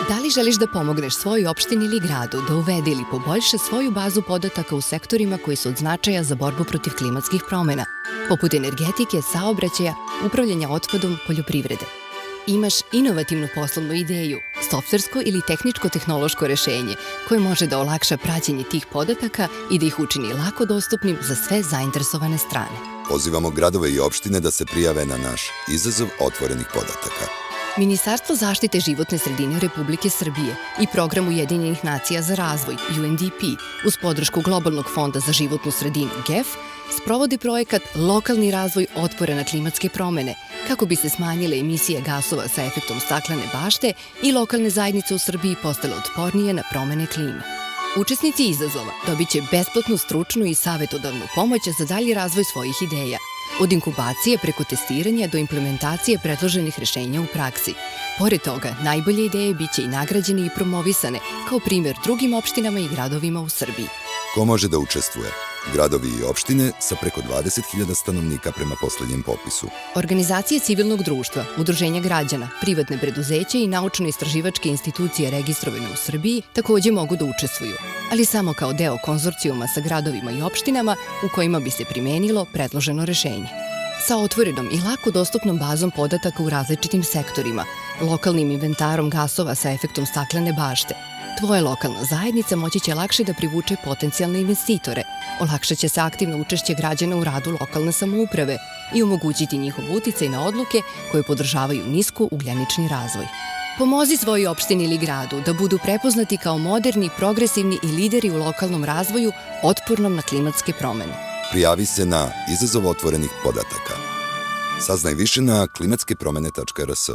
Da li želiš da pomogneš svojoj opštini ili gradu da uvede ili poboljša svoju bazu podataka u sektorima koji su od značaja za borbu protiv klimatskih promena, poput energetike, saobraćaja, upravljanja otpadom, poljoprivrede? Imaš inovativnu poslovnu ideju, softversko ili tehničko-tehnološko rešenje koje može da olakša praćenje tih podataka i da ih učini lako dostupnim za sve zainteresovane strane. Pozivamo gradove i opštine da se prijave na naš izazov otvorenih podataka. Ministarstvo zaštite životne sredine Republike Srbije i Program Ujedinjenih nacija za razvoj, UNDP, uz podršku Globalnog fonda za životnu sredinu, GEF, sprovodi projekat Lokalni razvoj otpora na klimatske promene, kako bi se smanjile emisije gasova sa efektom staklene bašte i lokalne zajednice u Srbiji postale otpornije na promene klime. Učesnici izazova dobit će besplatnu stručnu i savetodavnu pomoć za dalji razvoj svojih ideja, od inkubacije preko testiranja do implementacije predloženih rešenja u praksi. Pored toga, najbolje ideje biće i nagrađene i promovisane kao primjer drugim opštinama i gradovima u Srbiji. Ko može da učestvuje? Gradovi i opštine sa preko 20.000 stanovnika prema poslednjem popisu. Organizacije civilnog društva, udruženja građana, privatne preduzeće i naučno-istraživačke institucije registrovane u Srbiji takođe mogu da učestvuju, ali samo kao deo konzorcijuma sa gradovima i opštinama u kojima bi se primenilo predloženo rešenje. Sa otvorenom i lako dostupnom bazom podataka u različitim sektorima, lokalnim inventarom gasova sa efektom staklene bašte, tvoja lokalna zajednica moći će lakše da privuče potencijalne investitore, olakšat će se aktivno učešće građana u radu lokalne samouprave i omogućiti njihov uticaj na odluke koje podržavaju nisko-ugljenični razvoj. Pomozi svojoj opštini ili gradu da budu prepoznati kao moderni, progresivni i lideri u lokalnom razvoju otpornom na klimatske promene. Prijavi se na izazov otvorenih podataka. Saznaj više na klimatskepromene.rs.